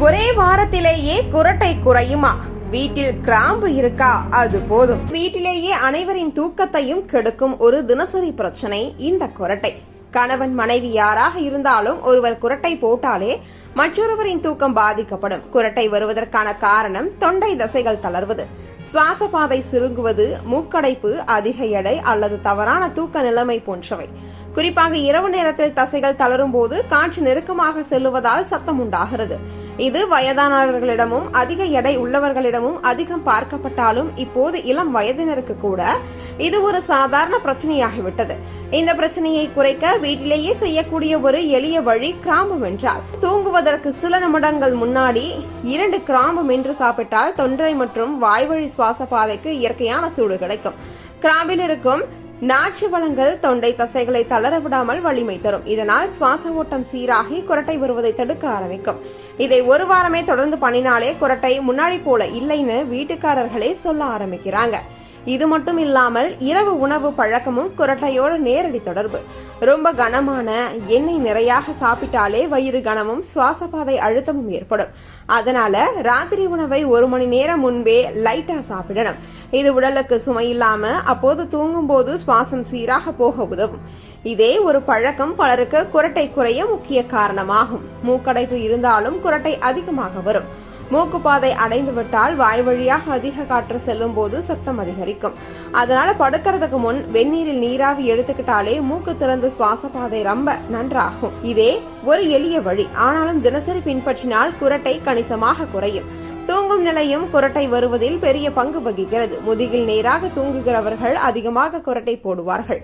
ஒரே வாரத்திலேயே குரட்டை குறையுமா? வீட்டில் கிராம்பு இருக்கா? அது போதும். வீட்டிலேயே அனைவரின் தூக்கத்தையும் கெடுக்கும் ஒரு தினசரி பிரச்சனை இந்த குரட்டை. கணவன் மனைவி யாராக இருந்தாலும் ஒருவர் குரட்டை போட்டாலே மற்றொருவரின் தூக்கம் பாதிக்கப்படும். குரட்டை வருவதற்கான காரணம் தொண்டை தசைகள் தளர்வது, சுவாச பாதை சுருங்குவது, மூக்கடைப்பு, அதிக எடை அல்லது தவறான தூக்க நிலைமை போன்றவை. குறிப்பாக இரவு நேரத்தில் தசைகள் தளரும் போது காற்று நெருக்கமாக செல்லுவதால் சத்தம் உண்டாகிறது. இது வயதானவர்களிடமும் அதிக எடை உள்ளவர்களிடமும் அதிகம் பார்க்கப்பட்டாலும் இப்போது இளம் வயதினருக்கு கூட இது ஒரு சாதாரண பிரச்சனையாகிவிட்டது. இந்த பிரச்சனையை குறைக்க வீட்டிலேயே செய்யக்கூடிய ஒரு எளிய வழி கிராம்பு வென்றால். தூங்குவதற்கு சில நிமிடங்கள் முன்னாடி 2 கிராம்பு மென்று சாப்பிட்டால் தொண்டை மற்றும் வாய்வழி சுவாச பாதைக்கு இயற்கையான சூடு கிடைக்கும். கிராம்பில் இருக்கும் நாட்சி வளங்கள் தொண்டை தசைகளை தளர விடாமல் வலிமை தரும். இதனால் சுவாச ஓட்டம் சீராகி குரட்டை வருவதை தடுக்க ஆரம்பிக்கும். இதை ஒரு வாரமே தொடர்ந்து பண்ணினாலே குரட்டை முன்னாடி போல இல்லைன்னு வீட்டுக்காரர்களே சொல்ல ஆரம்பிக்கிறாங்க. இது மட்டும் இல்லாமல் இரவு உணவு பழக்கமும் குரட்டையோடு நேரடி தொடர்பு. ரொம்ப கனமான எண்ணெய் நிறையாக சாப்பிட்டாலே வயிறு கனமும் சுவாச பாதை அழுத்தமும் ஏற்படும். அதனால ராத்திரி உணவை 1 மணி நேரம் முன்பே லைட்டா சாப்பிடணும். இது உடலுக்கு சுமை இல்லாம அப்போது தூங்கும் போது சுவாசம் சீராக போக உதவும். இதே ஒரு பழக்கம் பலருக்கு குரட்டை குறைய முக்கிய காரணமாகும். மூக்கடைப்பு இருந்தாலும் குரட்டை அதிகமாக வரும். மூக்குப்பாதை அடைந்து விட்டால் வாய் வழியாக அதிக காற்று செல்லும் போது சத்தம் அதிகரிக்கும். அதனால படுக்கிறதுக்கு முன் வெந்நீரில் நீராவி எடுத்துக்கிட்டாலே மூக்கு திறந்து சுவாச பாதை ரொம்ப நன்றாகும். இதே ஒரு எளிய வழி, ஆனாலும் தினசரி பின்பற்றினால் குரட்டை கணிசமாக குறையும். தூங்கும் நிலையும் குரட்டை வருவதில் பெரிய பங்கு வகிக்கிறது. முதுகில் நேராக தூங்குகிறவர்கள் அதிகமாக குரட்டை போடுவார்கள்.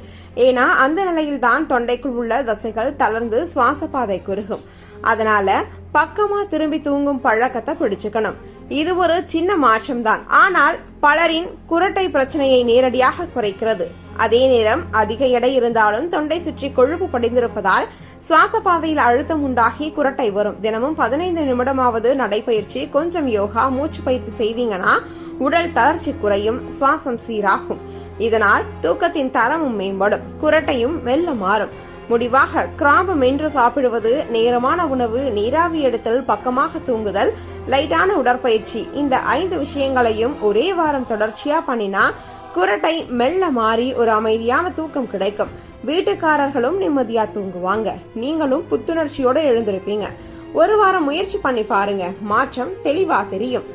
ஏன்னா அந்த நிலையில்தான் தொண்டைக்குள் உள்ள தசைகள் தளர்ந்து சுவாச பாதை குறுகும். அதனால பக்கமா திரும்பி தூங்கும் பழக்கத்தை பிடிச்சுக்கணும். இது ஒரு சின்ன மாற்றம் தான், ஆனால் பலரின் குரட்டை பிரச்சனையை நேரடியாக குறைக்கிறது. அதே நேரம் அதிக எடை இருந்தாலும் தொண்டை சுற்றி கொழுப்பு படிந்திருப்பதால் சுவாச பாதையில் அழுத்தம் உண்டாகி குரட்டை வரும். தினமும் 15 நிமிடமாவது நடைபயிற்சி, கொஞ்சம் யோகா, மூச்சு பயிற்சி செய்தீங்கன்னா உடல் தளர்ச்சி குறையும், சுவாசம் சீராகும். இதனால் தூக்கத்தின் தரமும் மேம்படும், குரட்டையும் மெல்ல மாறும். முடிவாக கிராம்பு மென்று சாப்பிடுவது, நேரமான உணவு, நீராவி எடுத்தல், பக்கமாக தூங்குதல், லைட்டான உடற்பயிற்சி, இந்த 5 விஷயங்களையும் ஒரே வாரம் தொடர்ச்சியா பண்ணினா குரட்டை மெல்ல மாறி ஒரு அமைதியான தூக்கம் கிடைக்கும். வீட்டுக்காரர்களும் நிம்மதியா தூங்குவாங்க. நீங்களும் புத்துணர்ச்சியோட எழுந்திருப்பீங்க. ஒரு வாரம் முயற்சி பண்ணி பாருங்க, மாற்றம் தெளிவா தெரியும்.